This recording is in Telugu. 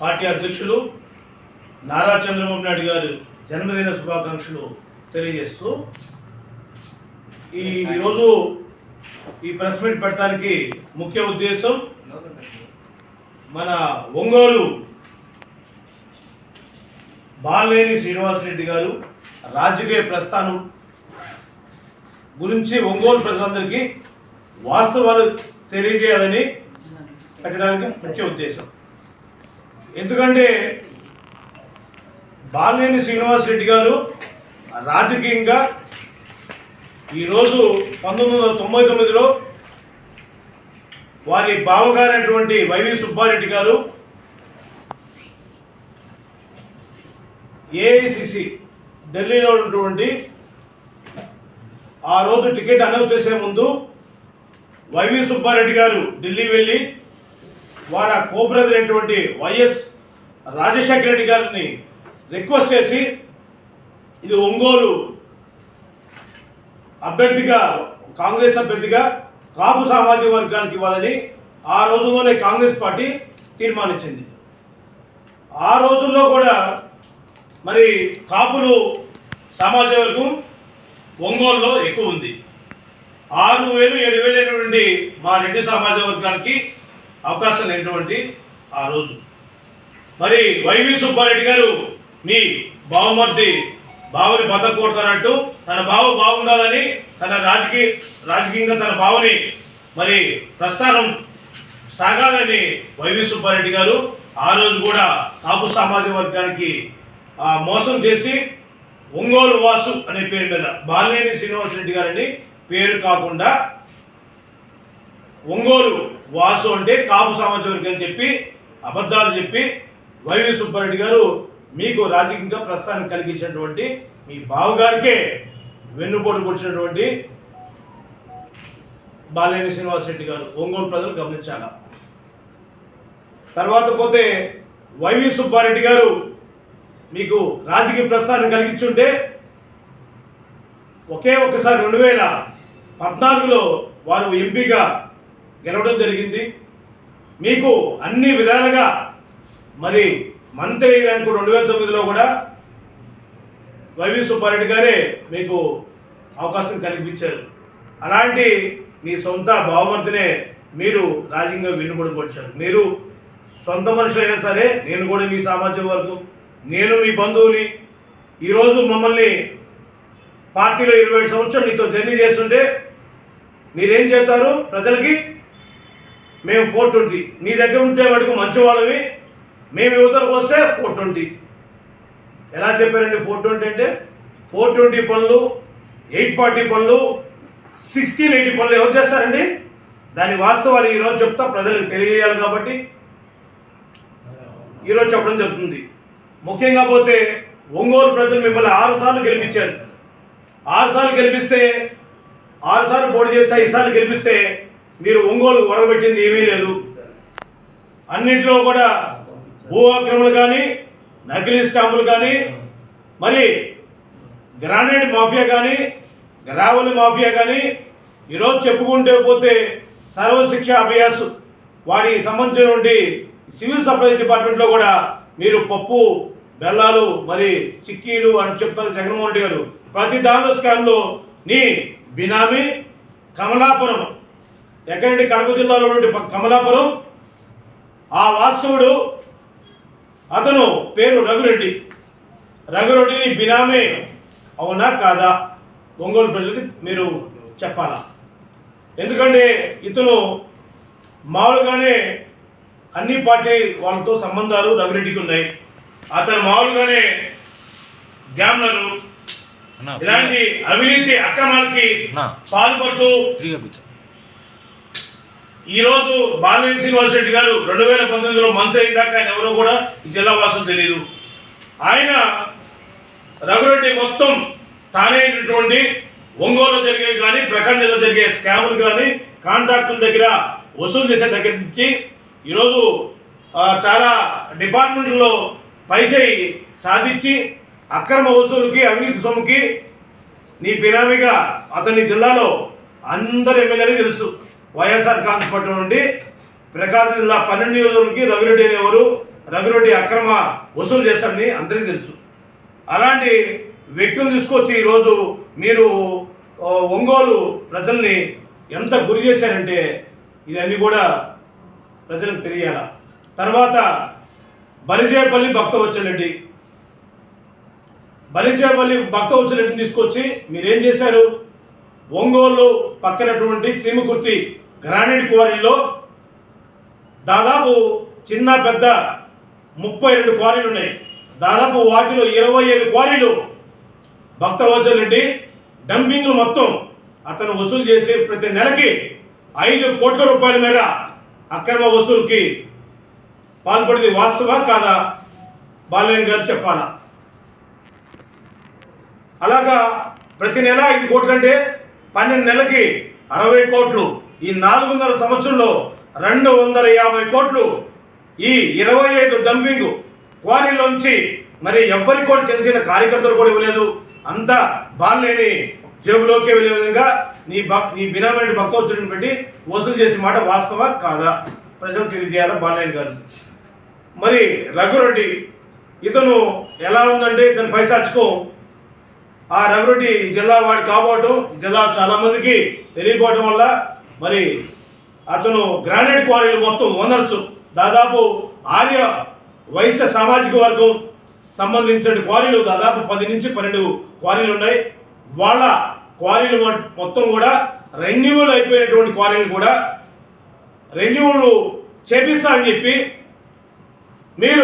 పార్టీ అధ్యక్షులు నారా చంద్రబాబు నాయుడు గారు జన్మదిన శుభాకాంక్షలు తెలియజేస్తూ ఈరోజు ఈ ప్రెస్ మీట్ పెట్టడానికి ముఖ్య ఉద్దేశం మన ఒంగోలు బాలినేని శ్రీనివాసరెడ్డి గారు రాజకీయ ప్రస్థానం గురించి ఒంగోలు ప్రజలందరికీ వాస్తవాలు తెలియజేయాలని పెట్టడానికి ముఖ్య ఉద్దేశం. ఎందుకంటే బాలినేని శ్రీనివాసరెడ్డి గారు రాజకీయంగా ఈరోజు 1999లో వారి బావగారైనటువంటి వైవి సుబ్బారెడ్డి గారు ఏఐసిసి ఢిల్లీలో ఉన్నటువంటి ఆ రోజు టికెట్ అనౌన్స్ చేసే ముందు వైవి సుబ్బారెడ్డి గారు ఢిల్లీ వెళ్ళి వారి కో బ్రదర్ అయినటువంటి వైఎస్ రాజశేఖర రెడ్డి గారిని రిక్వెస్ట్ చేసి ఇది ఒంగోలు అభ్యర్థిగా కాంగ్రెస్ అభ్యర్థిగా కాపు సామాజిక వర్గానికి ఇవ్వాలని ఆ రోజుల్లోనే కాంగ్రెస్ పార్టీ తీర్మానించింది. ఆ రోజుల్లో కూడా మరి కాపులు సామాజిక వర్గం ఒంగోలులో ఎక్కువ ఉంది. 6,000 7,000 అయినటువంటి మా రెడ్డి సామాజిక వర్గానికి అవకాశం లేనటువంటి ఆ రోజు మరి వైవి సుబ్బారెడ్డి గారు మీ బావుని బతకూడతానంటూ తన బావు బాగుండాలని తన రాజకీయంగా తన బావుని మరి ప్రస్థానం సాగాలని వైవి సుబ్బారెడ్డి గారు ఆ రోజు కూడా కాపు సామాజిక వర్గానికి మోసం చేసి ఒంగోలు వాసు అనే పేరు మీద బాలినేని శ్రీనివాసరెడ్డి గారని పేరు కాకుండా ఒంగోలు వాసు అంటే కాపు సామాజిక వర్గం అని చెప్పి అబద్ధాలు చెప్పి వైవి సుబ్బారెడ్డి గారు మీకు రాజకీయంగా ప్రస్థానం కలిగించినటువంటి మీ బావగారికే వెన్నుపోటు పొడిచినటువంటి బాలినేని శ్రీనివాసరెడ్డి గారు ఒంగోలు ప్రజలు గమనించాల. తర్వాత పోతే వైవి సుబ్బారెడ్డి గారు మీకు రాజకీయ ప్రస్థానం కలిగించుంటే ఒక్కసారి 2014లో వారు ఎంపీగా గెలవడం జరిగింది. మీకు అన్ని విధాలుగా మరి మంత్రి అయ్యేదానికి 2009లో కూడా వైవి సుబ్బారెడ్డి గారే మీకు అవకాశం కల్పించారు. అలాంటి మీ సొంత బావమర్దినే మీరు రాజకీయంగా వెన్నుబడిపరిచారు. మీరు సొంత మనుషులైనా సరే నేను కూడా మీ సామాజిక వర్గం, నేను మీ బంధువుని. ఈరోజు మమ్మల్ని పార్టీలో 27 సంవత్సరాలు నీతో జర్నీ చేస్తుంటే మీరేం చెప్తారు ప్రజలకి? మేము 420, నీ దగ్గర ఉంటే వాడికి మంచి వాళ్ళవి, మేము యువతలకు వస్తే 420. ఎలా చెప్పారండి 420 అంటే? 420 పనులు, 840 పనులు, 1680 పనులు ఎవరు చేస్తారండి? దాని వాస్తవాలు ఈరోజు చెప్తా ప్రజలకు తెలియజేయాలి కాబట్టి ఈరోజు చెప్పడం జరుగుతుంది. ముఖ్యంగా పోతే ఒంగోలు ప్రజలు మిమ్మల్ని 6 సార్లు గెలిపించారు. 6 సార్లు గెలిపిస్తే 6 సార్లు పోటీ చేస్తే 5 సార్లు గెలిపిస్తే మీరు ఒంగోలు వరగబెట్టింది ఏమీ లేదు. అన్నింటిలో కూడా భూ ఆక్రమణలు కానీ, నకిలీ స్టాంపులు కానీ, మరి గ్రానైట్ మాఫియా కానీ, గ్రావెల్ మాఫియా కానీ, ఈరోజు చెప్పుకుంటే పోతే సర్వశిక్ష అభ్యాస్ వాడి సంబంధించినటువంటి సివిల్ సప్లైస్ డిపార్ట్మెంట్లో కూడా మీరు పప్పు బెల్లాలు మరి చిక్కీలు అని చెప్తారు జగన్మోహన్ రెడ్డి గారు. ప్రతి దానిలో స్కామ్లో నీ బినామీ కమలాపురం, ఎక్కడంటే కడప జిల్లాలో ఉన్నటువంటి కమలాపురం, ఆ వాస్తవుడు అతను పేరు రఘురెడ్డిని బినామీ అవునా కాదా ఒంగోలు ప్రజలకి మీరు చెప్పాలా? ఎందుకంటే ఇతను మామూలుగానే అన్ని పార్టీ వాళ్ళతో సంబంధాలు రఘురెడ్డికి ఉన్నాయి. అతను మామూలుగానే గ్యామ్లరు ఇలాంటి అవినీతి అక్రమాలకి పాల్పడుతూ ఈరోజు బాలినేని శ్రీనివాసరెడ్డి గారు 2019లో మంత్రి అయిందాక ఆయన ఎవరో కూడా ఈ జిల్లా వాసులు తెలియదు. ఆయన రఘురెడ్డి మొత్తం తానేటువంటి ఒంగోలులో జరిగే కానీ, ప్రకాశంలో జరిగే స్కాములు కానీ, కాంట్రాక్టుల దగ్గర వసూలు చేసే దగ్గర నుంచి ఈరోజు చాలా డిపార్ట్మెంట్లో పైచేయి సాధించి అక్రమ వసూలుకి, అవినీతి సొమ్ముకి నీ బినామీగా అతని జిల్లాలో అందరు ఎమ్మెల్యేలు తెలుసు. వైఎస్ఆర్ కాంగ్రెస్ పార్టీ నుండి ప్రకాశం జిల్లా 12 నియోజకవర్గానికి రఘురెడ్డి అనేవారు రఘురెడ్డి అక్రమ వసూలు చేశారని అందరికీ తెలుసు. అలాంటి వ్యక్తులను తీసుకొచ్చి ఈరోజు మీరు ఒంగోలు ప్రజల్ని ఎంత గురి చేశారంటే ఇదన్నీ కూడా ప్రజలకు తెలియాల. తర్వాత బలిజేపల్లి భక్తవత్సలరెడ్డి భక్తవత్సలరెడ్డిని తీసుకొచ్చి మీరేం చేశారు? ఒంగోలు పక్కనటువంటి చీమకుర్తి గ్రానైట్ క్వారీల్లో దాదాపు చిన్న పెద్ద 32 క్వారీలు ఉన్నాయి. దాదాపు వాటిలో 25 క్వారీలు భక్తవత్సలరెడ్డి డంపింగ్లు మొత్తం అతను వసూలు చేసి ప్రతి నెలకి 5 కోట్ల రూపాయల మేర అక్రమ వసూలుకి పాల్పడింది. వాస్తవా కాదా? బాలినేని గారు చెప్పాలా? అలాగా ప్రతి నెల 5 కోట్లు అంటే 12 నెలలకి 60 కోట్లు. ఈ 4.5 సంవత్సరంలో 250 కోట్లు ఈ 25 డంపింగ్ క్వారీలోంచి మరి ఎవ్వరికి కూడా చిన్న చిన్న కార్యకర్తలు కూడా ఇవ్వలేదు. అంతా బాలినేని జేబులోకి వెళ్ళే విధంగా నీ బినామీ భక్తవత్సలరెడ్డిని పెట్టి వసూలు చేసే మాట వాస్తవా కాదా? ప్రజలు తెలియజేయాలా బాలినేని గారు. మరి రఘురెడ్డి ఇతను ఎలా ఉందంటే ఇతను పైసాచుకో ఆ రఘురెడ్డి జిల్లా వాడి కాబోవటం జిల్లా చాలామందికి తెలియకపోవటం వల్ల మరి అతను గ్రానైట్ క్వారీలు మొత్తం ఓనర్స్ దాదాపు ఆర్య వైశ్య సామాజిక వర్గం సంబంధించిన క్వారీలు దాదాపు 10 నుంచి 12 క్వారీలు ఉన్నాయి. వాళ్ళ క్వారీలు మొత్తం కూడా రెన్యూవల్ అయిపోయినటువంటి క్వారీలు కూడా రెన్యూవల్ చేపిస్తా అని చెప్పి మీరు